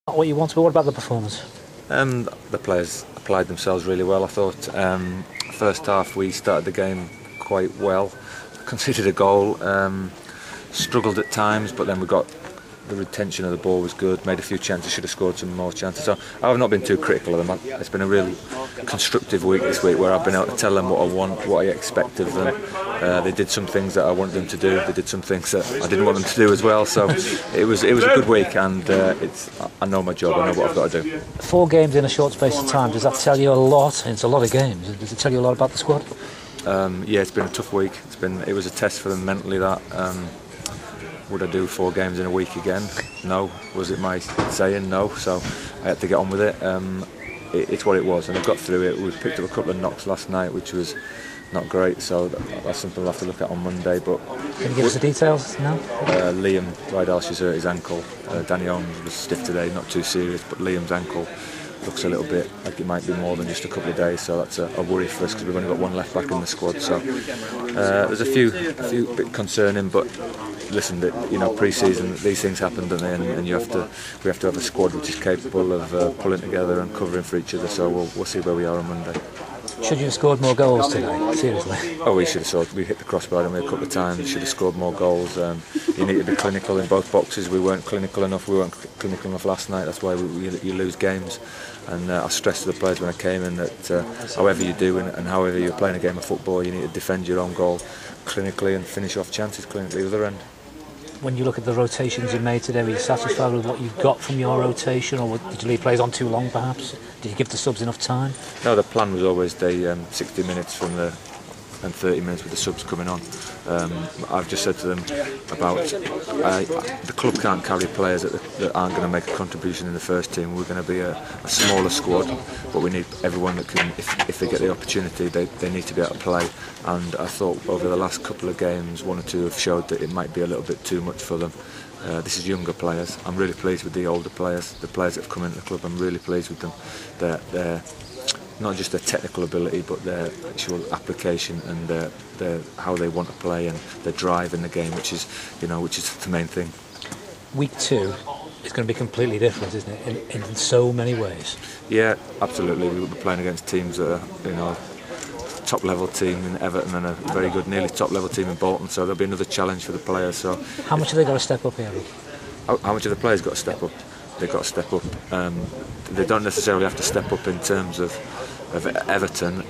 Not what you want, but what about the performance? The players applied themselves really well, I thought. First half we started the game quite well, conceded a goal, struggled at times, but then we got the retention of the ball was good, made a few chances, should have scored some more chances. So I've not been too critical of them. It's been a really constructive week this week where I've been able to tell them what I want, what I expect of them. They did some things that I wanted them to do, they did some things that I didn't want them to do as well, so it was a good week, and I know my job, I know what I've got to do. 4 games in a short space of time, does that tell you a lot? It's a lot of games. Does it tell you a lot about the squad? Yeah, it's been a tough week. It was a test for them mentally, that would I do 4 games in a week again? No. Was it my saying? No. So I had to get on with it. It's what it was, and I got through it. We picked up a couple of knocks last night, which was not great, so that's something we'll have to look at on Monday. But can you give us the details now? Liam Rydal's hurt his ankle. Danny Holmes was stiff today, not too serious, but Liam's ankle looks a little bit like it might be more than just a couple of days, so that's a worry for us because we've only got 1 left back in the squad. So there's a few bit concerning, but listen, pre-season these things happen, don't they? And we have to have a squad which is capable of pulling together and covering for each other. So we'll see where we are on Monday. Should you have scored more goals today? Seriously? Oh, we should have scored. We hit the crossbar a couple of times. We should have scored more goals. You need to be clinical in both boxes. We weren't clinical enough. We weren't clinical enough last night. That's why you lose games. And I stressed to the players when I came in that however you do and however you're playing a game of football, you need to defend your own goal clinically and finish off chances clinically the other end. When you look at the rotations you made today, were you satisfied with what you got from your rotation, or did you leave players on too long perhaps? Did you give the subs enough time? No, the plan was always 60 minutes and 30 minutes with the subs coming on. I've just said to them about the club can't carry players that aren't going to make a contribution in the first team. We're going to be a smaller squad, but we need everyone that can, if they get the opportunity, they need to be able to play. And I thought over the last couple of games, 1 or 2 have showed that it might be a little bit too much for them. This is younger players. I'm really pleased with the older players, the players that have come into the club. I'm really pleased with them. They're not just their technical ability, but their actual application and their how they want to play and their drive in the game, which is the main thing. Week 2 is going to be completely different, isn't it? In so many ways. Yeah, absolutely. We'll be playing against teams that are, top level team in Everton and a very good, nearly top level team in Bolton. So there'll be another challenge for the players. So how much have they got to step up here? How much have the players got to step up? They've got to step up. They don't necessarily have to step up in terms of Everton.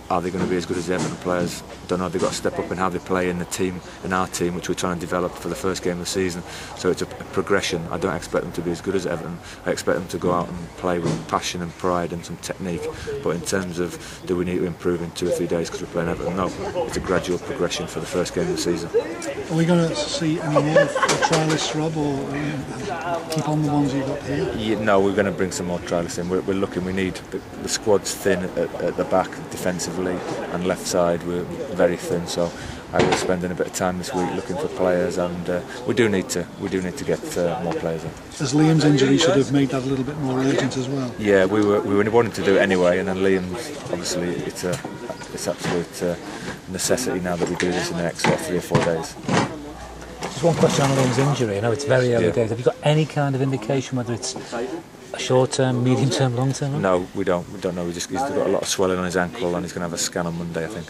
Are they going to be as good as the Everton players? Don't know. They've got to step up in how they play in our team, which we're trying to develop for the first game of the season. So it's a progression. I don't expect them to be as good as Everton. I expect them to go out and play with passion and pride and some technique. But in terms of do we need to improve in 2 or 3 days because we're playing Everton? No, it's a gradual progression for the first game of the season. Are we going to see any more trialists, Rob, or keep on the ones you've got here? Yeah, no, we're going to bring some more trialists in. We're looking. We need the squad's thin at the back defensively. And left side we're very thin, so I will spending a bit of time this week looking for players, and we do need to get more players in. As Liam's injury should have made that a little bit more urgent as well. Yeah, we were wanting to do it anyway, and then Liam's obviously it's absolute necessity now that we do this in the next 3 or 4 days. Just one question on Liam's injury. I know it's very early days. Have you got any kind of indication whether it's a short-term, medium-term, long-term? No, we don't know. He's got a lot of swelling on his ankle, and he's going to have a scan on Monday, I think.